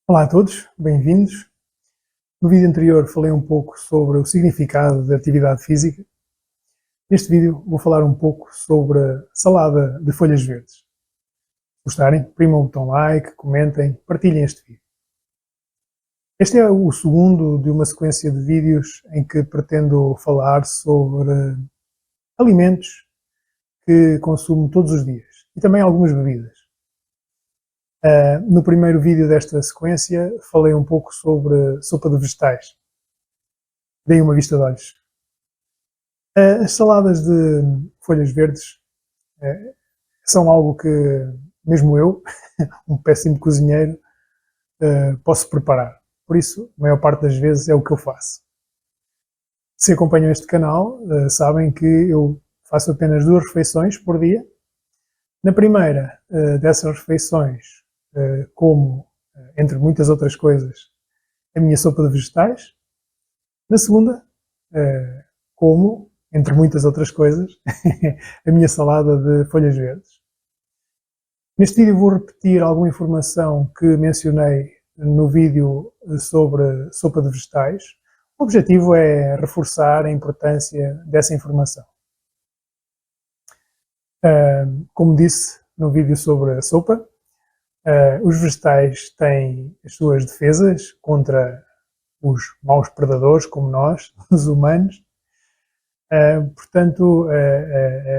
Olá a todos, bem-vindos. No vídeo anterior falei um pouco sobre o significado da atividade física. Neste vídeo vou falar um pouco sobre a salada de folhas verdes. Se gostarem, primam o botão like, comentem, partilhem este vídeo. Este é o segundo de uma sequência de vídeos em que pretendo falar sobre alimentos que consumo todos os dias e também algumas bebidas. No primeiro vídeo desta sequência falei um pouco sobre sopa de vegetais. Deem uma vista de olhos. As saladas de folhas verdes são algo que mesmo eu, um péssimo cozinheiro, posso preparar. Por isso, a maior parte das vezes é o que eu faço. Se acompanham este canal, sabem que eu faço apenas 2 refeições por dia. Na primeira dessas refeições, como, entre muitas outras coisas, a minha sopa de vegetais. Na segunda, como, entre muitas outras coisas, a minha salada de folhas verdes. Neste vídeo vou repetir alguma informação que mencionei no vídeo sobre sopa de vegetais. O objetivo é reforçar a importância dessa informação. Como disse no vídeo sobre a sopa, os vegetais têm as suas defesas contra os maus predadores, como nós, os humanos. Portanto,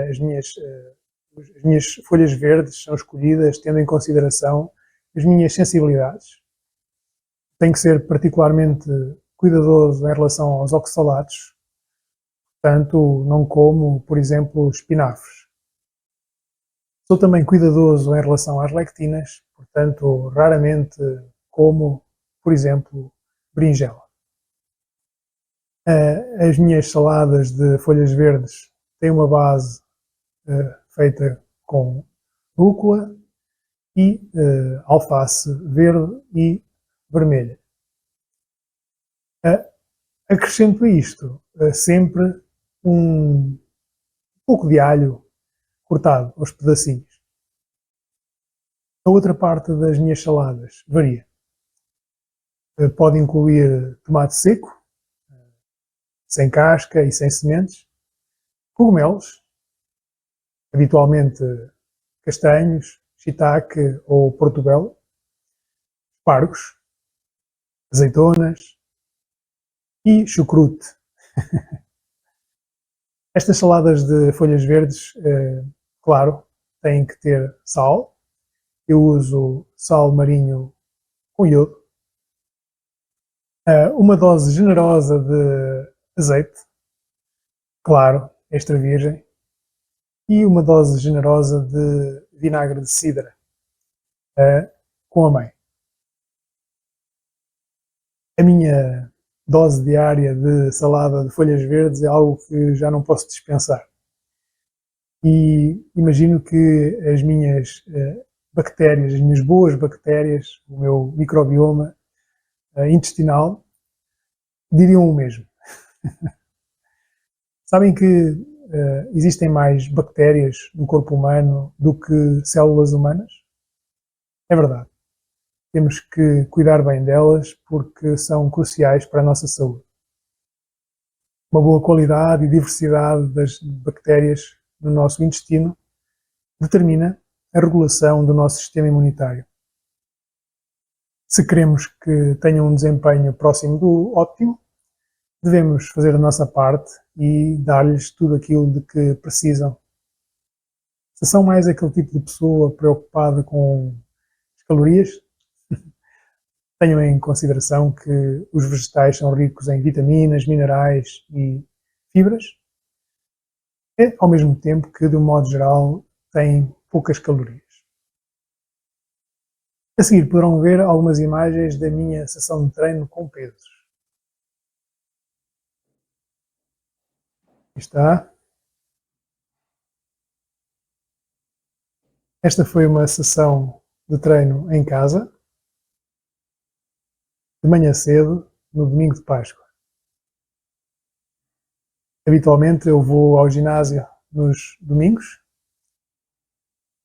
as minhas folhas verdes são escolhidas tendo em consideração as minhas sensibilidades. Tenho que ser particularmente cuidadoso em relação aos oxalatos, portanto, não como, por exemplo, espinafres. Sou também cuidadoso em relação às lectinas, portanto, raramente como, por exemplo, berinjela. As minhas saladas de folhas verdes têm uma base feita com rúcula e alface verde e vermelha. Acrescento a isto sempre um pouco de alho cortado aos pedacinhos. A outra parte das minhas saladas varia. Pode incluir tomate seco, sem casca e sem sementes, cogumelos, habitualmente castanhos, shiitake ou portobello, espargos, azeitonas e chucrute. Estas saladas de folhas verdes, claro, têm que ter sal. Eu uso sal marinho com iodo. Uma dose generosa de azeite, claro, extra virgem. E uma dose generosa de vinagre de cidra, com a mãe. A minha dose diária de salada de folhas verdes é algo que já não posso dispensar. E imagino que as minhas bactérias, as minhas boas bactérias, o meu microbioma intestinal, diriam o mesmo. Sabem que existem mais bactérias no corpo humano do que células humanas? É verdade. Temos que cuidar bem delas porque são cruciais para a nossa saúde. Uma boa qualidade e diversidade das bactérias no nosso intestino determina a regulação do nosso sistema imunitário. Se queremos que tenham um desempenho próximo do óptimo, devemos fazer a nossa parte e dar-lhes tudo aquilo de que precisam. Se são mais aquele tipo de pessoa preocupada com as calorias, tenham em consideração que os vegetais são ricos em vitaminas, minerais e fibras, e ao mesmo tempo que, de um modo geral, têm poucas calorias. A seguir poderão ver algumas imagens da minha sessão de treino com pesos. Aqui está. Esta foi uma sessão de treino em casa, de manhã cedo, no domingo de Páscoa. Habitualmente eu vou ao ginásio nos domingos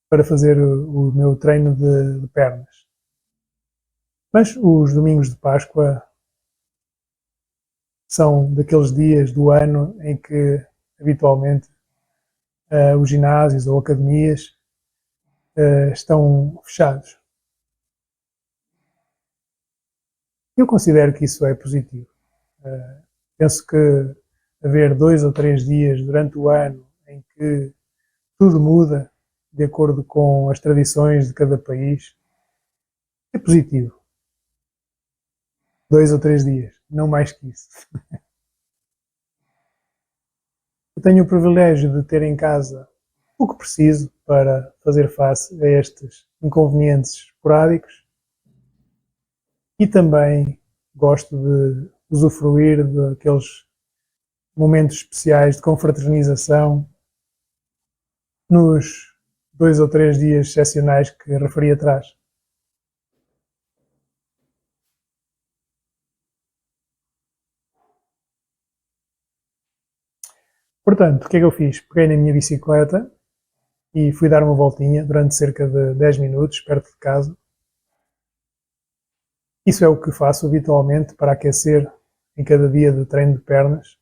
para fazer o meu treino de pernas. Mas os domingos de Páscoa são daqueles dias do ano em que habitualmente os ginásios ou academias estão fechados. Eu considero que isso é positivo. Penso que haver 2 ou 3 dias durante o ano em que tudo muda de acordo com as tradições de cada país é positivo. 2 ou 3 dias, não mais que isso. Eu tenho o privilégio de ter em casa o que preciso para fazer face a estes inconvenientes esporádicos e também gosto de usufruir daqueles momentos especiais de confraternização nos 2 ou 3 dias excepcionais que referi atrás. Portanto, o que é que eu fiz? Peguei na minha bicicleta e fui dar uma voltinha durante cerca de 10 minutos, perto de casa. Isso é o que faço habitualmente para aquecer em cada dia de treino de pernas.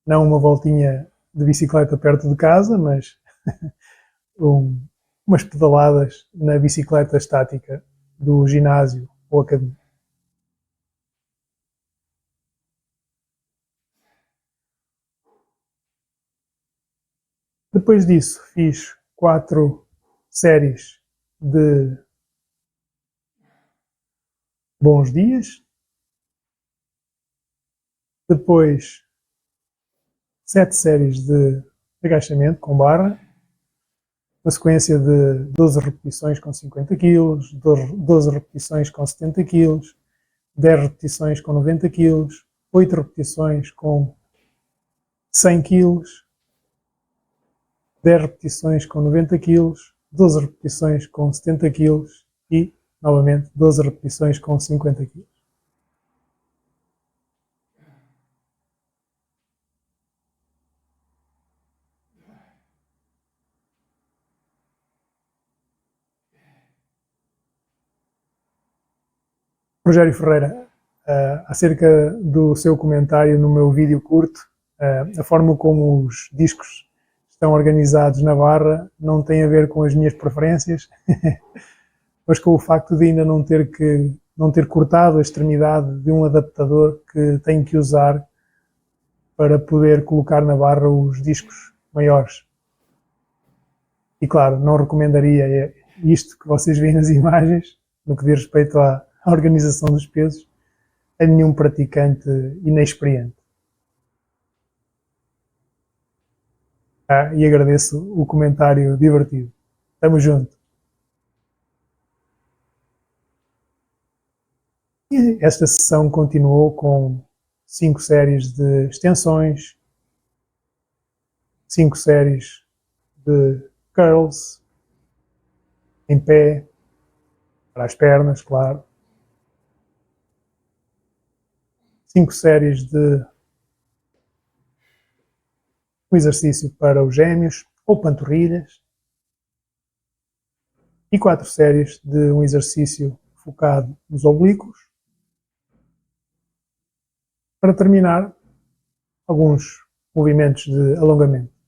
Não uma voltinha de bicicleta perto de casa, mas umas pedaladas na bicicleta estática do ginásio ou academia. Depois disso, fiz 4 séries de bons dias, depois 7 séries de agachamento com barra, uma sequência de 12 repetições com 50 kg, 12 repetições com 70 kg, 10 repetições com 90 kg, 8 repetições com 100 kg, 10 repetições com 90 kg, 12 repetições com 70 kg e, novamente, 12 repetições com 50 kg. Rogério Ferreira, acerca do seu comentário no meu vídeo curto, a forma como os discos estão organizados na barra não tem a ver com as minhas preferências, mas com o facto de ainda não ter cortado a extremidade de um adaptador que tenho que usar para poder colocar na barra os discos maiores. E claro, não recomendaria isto que vocês veem nas imagens, no que diz respeito à organização dos pesos, a nenhum praticante inexperiente. E agradeço o comentário divertido. Tamo junto. E esta sessão continuou com 5 séries de extensões, 5 séries de curls, em pé, para as pernas, claro. 5 séries de um exercício para os gêmeos ou panturrilhas. E 4 séries de um exercício focado nos oblíquos. Para terminar, alguns movimentos de alongamento.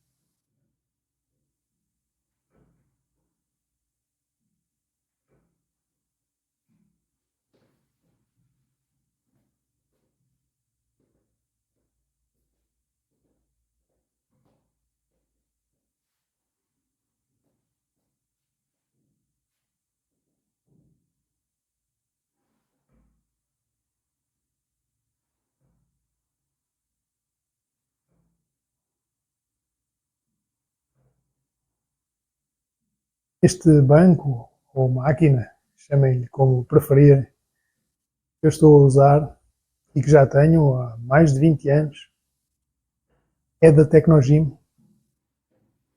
Este banco ou máquina, chamem-lhe como preferirem, que eu estou a usar e que já tenho há mais de 20 anos, é da Tecnogym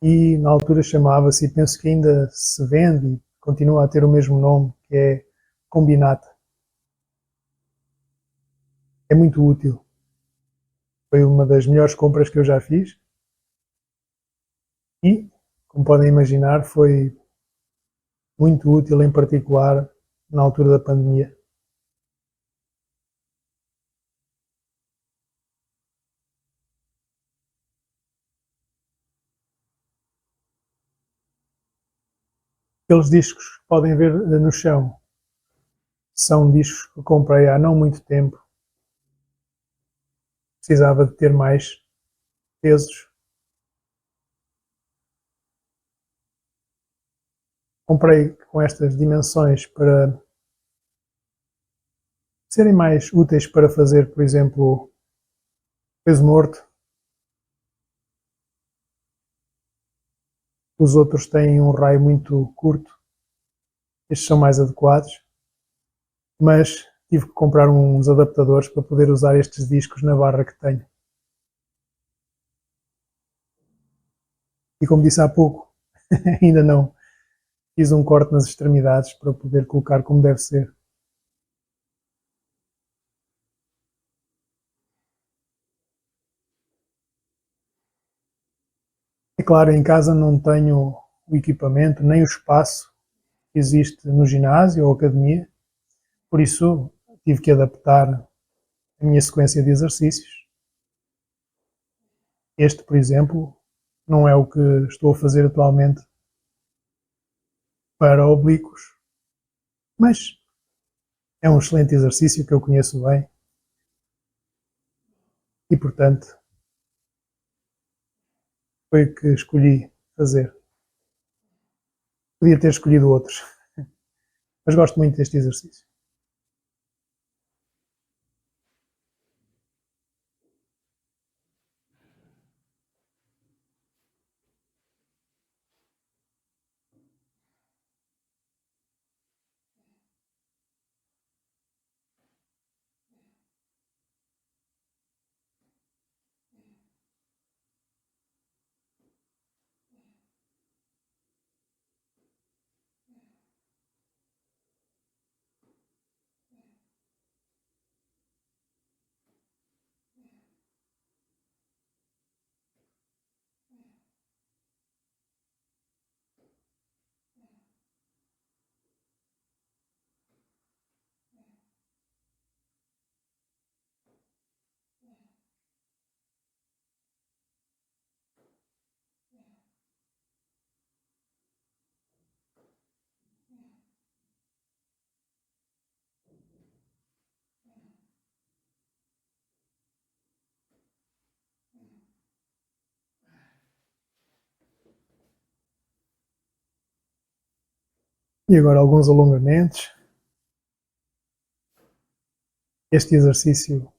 e na altura chamava-se, e penso que ainda se vende e continua a ter o mesmo nome, que é Combinata. É muito útil. Foi uma das melhores compras que eu já fiz e, como podem imaginar, foi muito útil, em particular na altura da pandemia. Aqueles discos que podem ver no chão são discos que comprei há não muito tempo. Precisava de ter mais pesos. Comprei com estas dimensões para serem mais úteis para fazer, por exemplo, peso morto. Os outros têm um raio muito curto. Estes são mais adequados. Mas tive que comprar uns adaptadores para poder usar estes discos na barra que tenho. E como disse há pouco, ainda não fiz um corte nas extremidades para poder colocar como deve ser. É claro, em casa não tenho o equipamento nem o espaço que existe no ginásio ou academia, por isso tive que adaptar a minha sequência de exercícios. Este, por exemplo, não é o que estou a fazer atualmente para oblíquos, mas é um excelente exercício que eu conheço bem e, portanto, foi o que escolhi fazer. Podia ter escolhido outros, mas gosto muito deste exercício. E agora alguns alongamentos. Este exercício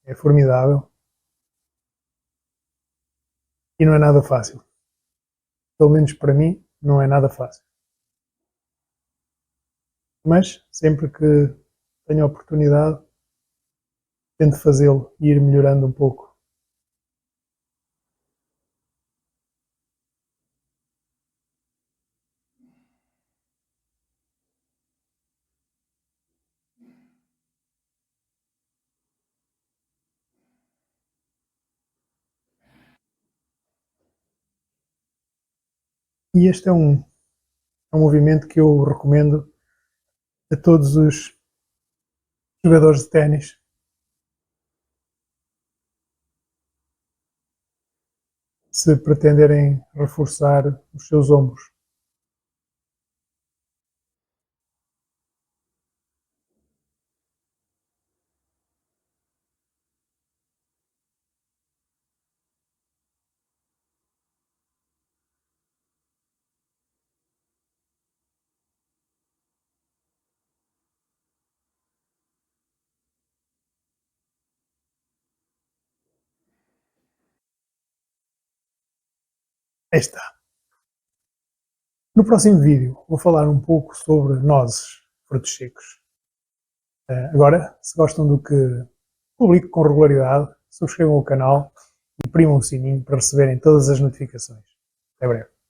é formidável e não é nada fácil. Pelo menos para mim, não é nada fácil. Mas sempre que tenho a oportunidade, tento fazê-lo e ir melhorando um pouco. E este é um movimento que eu recomendo a todos os jogadores de ténis. Se pretenderem reforçar os seus ombros. Aí está. No próximo vídeo vou falar um pouco sobre nozes, frutos secos. Agora, se gostam do que publico com regularidade, subscrevam o canal e primam o sininho para receberem todas as notificações. Até breve.